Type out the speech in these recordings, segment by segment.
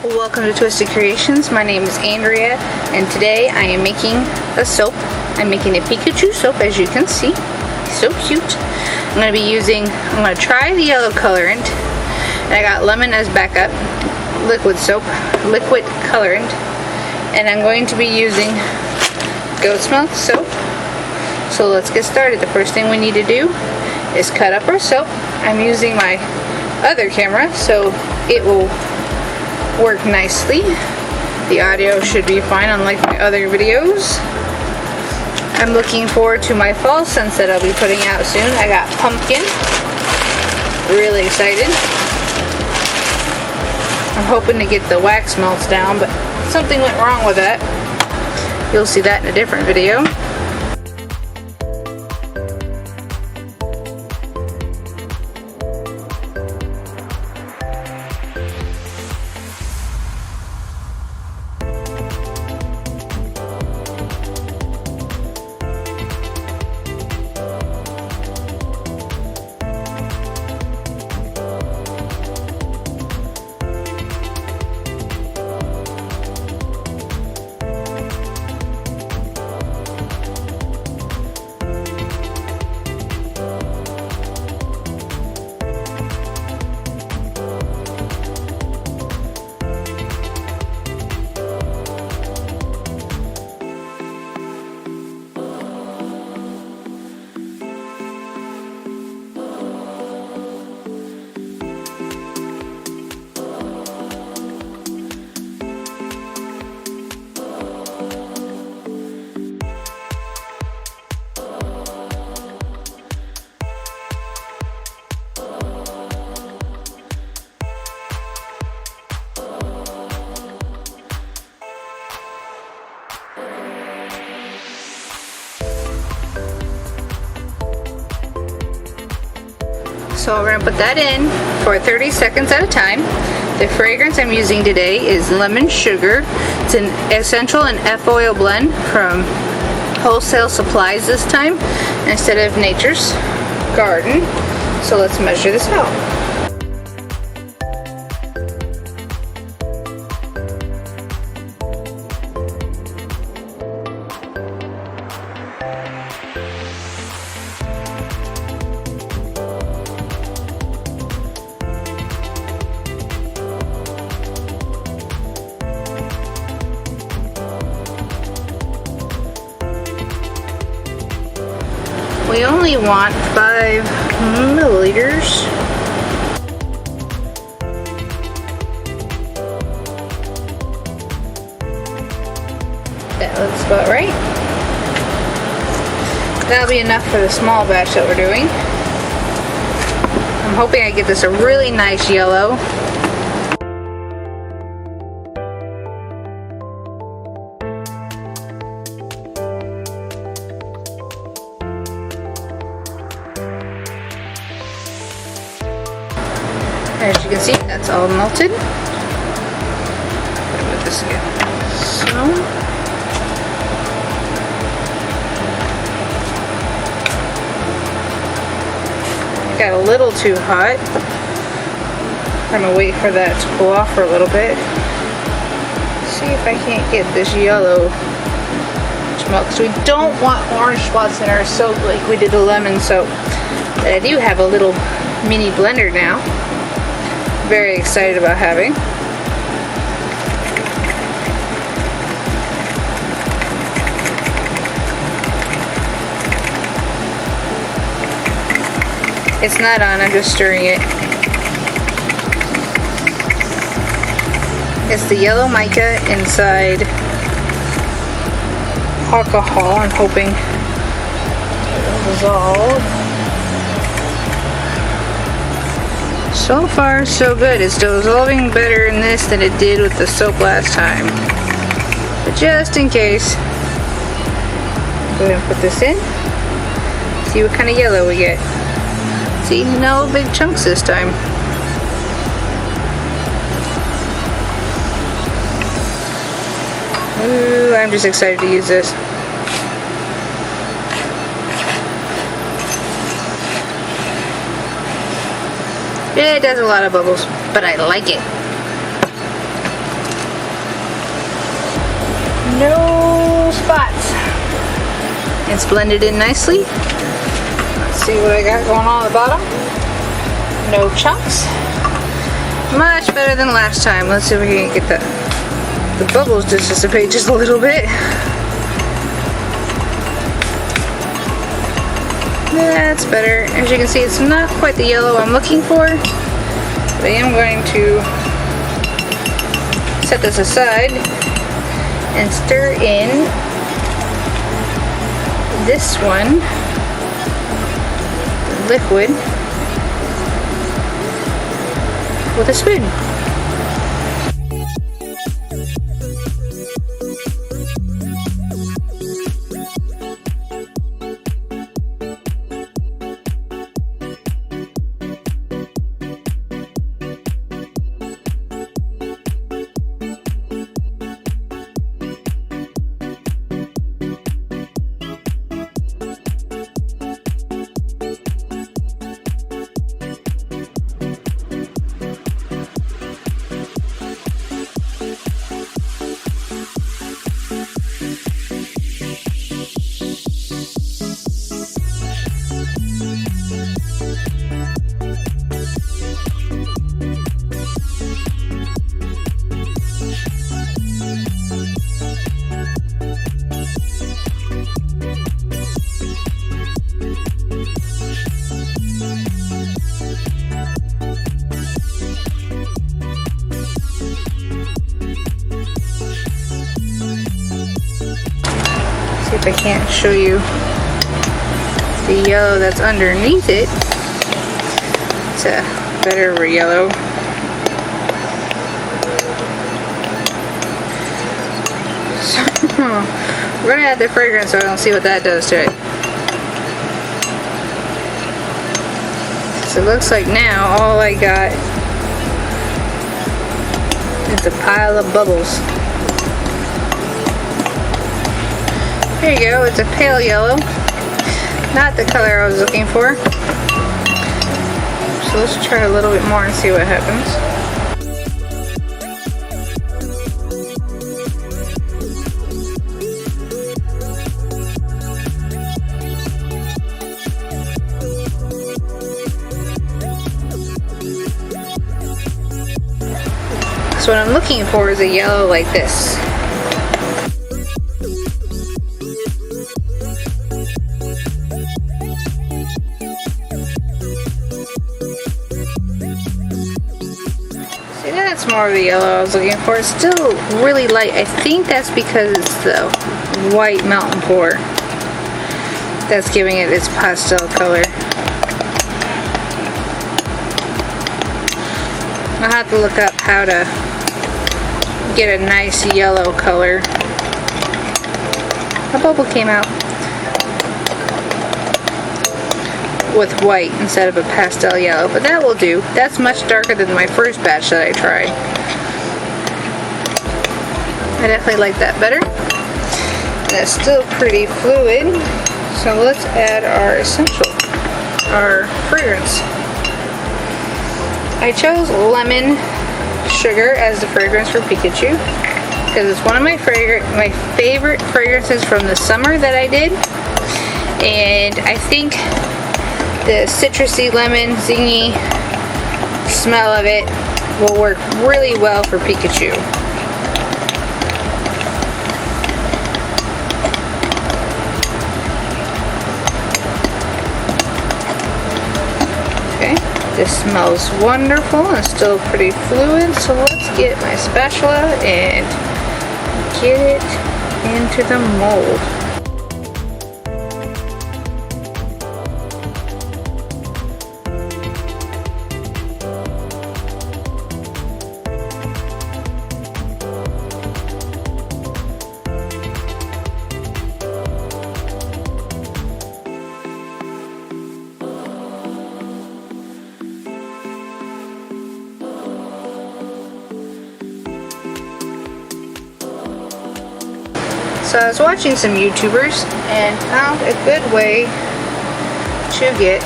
Welcome to Twisted Creations. My name is Andrea, and today I am making a soap. I'm making a Pikachu soap, as you can see. So cute. I'm going to try the yellow colorant, and I got lemon as backup, liquid colorant, and I'm going to be using goat's milk soap. So let's get started. The first thing we need to do is cut up our soap. I'm using my other camera, so it will work nicely. The audio should be fine, unlike my other videos. I'm looking forward to my fall sunset I'll be putting out soon. I got pumpkin. Really excited. I'm hoping to get the wax melts down, but something went wrong with that. You'll see that in a different video. So we're going to put that in for 30 seconds at a time. The fragrance I'm using today is Lemon Sugar. It's an essential and F-oil blend from Wholesale Supplies this time instead of Nature's Garden. So let's measure this out. We only want 5 milliliters. That looks about right. That'll be enough for the small batch that we're doing. I'm hoping I get this a really nice yellow. As you can see, that's all melted. Put this again. So, got a little too hot. I'm gonna wait for that to cool off for a little bit. See if I can't get this yellow milk. So we don't want orange spots in our soap like we did the lemon soap. But I do have a little mini blender now. Very excited about having. It's not on, I'm just stirring it. It's the yellow mica inside alcohol. I'm hoping it'll dissolve. So far, so good. It's dissolving better in this than it did with the soap last time. But just in case, go ahead and put this in. See what kind of yellow we get. See, no big chunks this time. Ooh, I'm just excited to use this. It does a lot of bubbles, but I like it. No spots. It's blended in nicely. Let's see what I got going on the bottom. No chunks. Much better than last time. Let's see if we can get the bubbles to dissipate just a little bit. That's better. As you can see, it's not quite the yellow I'm looking for. But I am going to set this aside and stir in this one, liquid, with a spoon. See if I can't show you the yellow that's underneath it. It's a better yellow. So, we're gonna add the fragrance oil and see what that does to it. So it looks like now all I got is a pile of bubbles. There you go, it's a pale yellow. Not the color I was looking for. So let's try a little bit more and see what happens. So what I'm looking for is a yellow like this. See, that's more of the yellow I was looking for. It's still really light. I think that's because it's the white mountain pour that's giving it its pastel color. I'll have to look up how to get a nice yellow color. A bubble came out with white instead of a pastel yellow, but that will do. That's much darker than my first batch that I tried. I definitely like that better. That's still pretty fluid, so let's add our our fragrance. I chose lemon sugar as the fragrance for Pikachu because it's one of my favorite fragrances from the summer that I did, and I think the citrusy lemon zingy smell of it will work really well for Pikachu. This smells wonderful and still pretty fluid, so let's get my spatula and get it into the mold. So I was watching some YouTubers and found a good way to get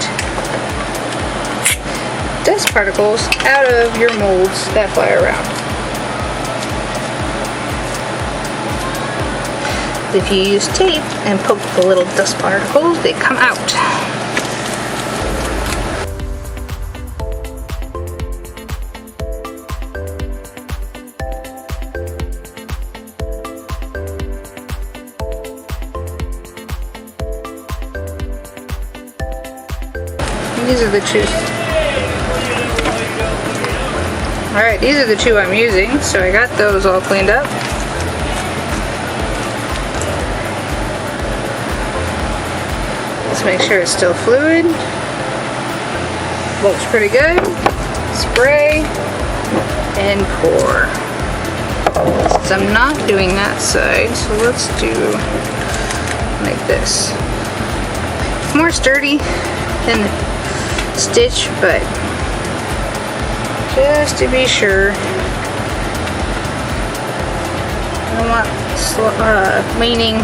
dust particles out of your molds that fly around. if you use tape and poke the little dust particles, they come out. These are the two. Alright, these are the two I'm using, so I got those all cleaned up. Let's make sure it's still fluid. Looks pretty good. Spray and pour. Since I'm not doing that side, so let's do like this. It's more sturdy than stitch, but just to be sure, I don't want leaning.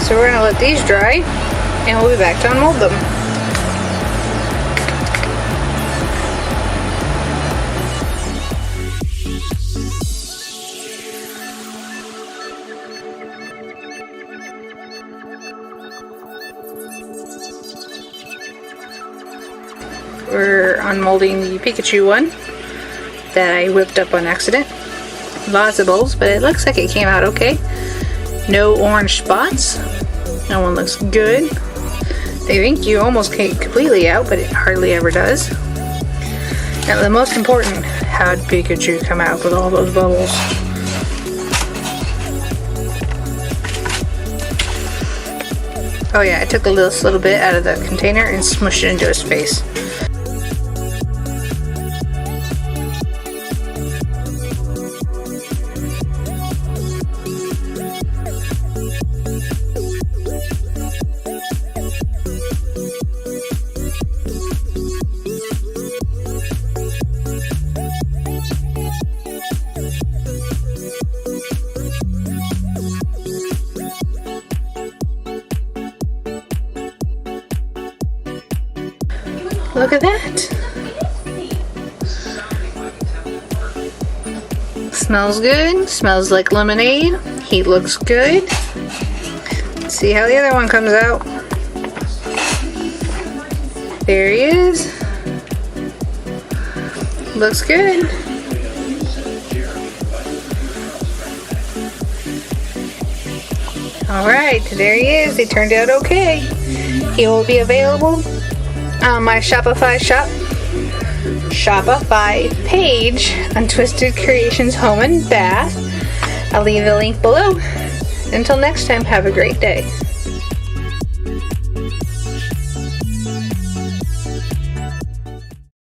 So we're gonna let these dry and we'll be back to unmold them. We're unmolding the Pikachu one that I whipped up on accident. Lots of bubbles, but it looks like it came out okay. No orange spots. That one looks good. They think you almost came completely out, but it hardly ever does. Now the most important, how'd Pikachu come out with all those bubbles? Oh yeah, I took a little bit out of the container and smushed it into his face. Look at that. Smells good. Smells like lemonade. He looks good. Let's see how the other one comes out. There he is. Looks good. Alright, there he is. He turned out okay. He will be available on my Shopify page on Twisted Creations Home and Bath. I'll leave a link below. Until next time, have a great day.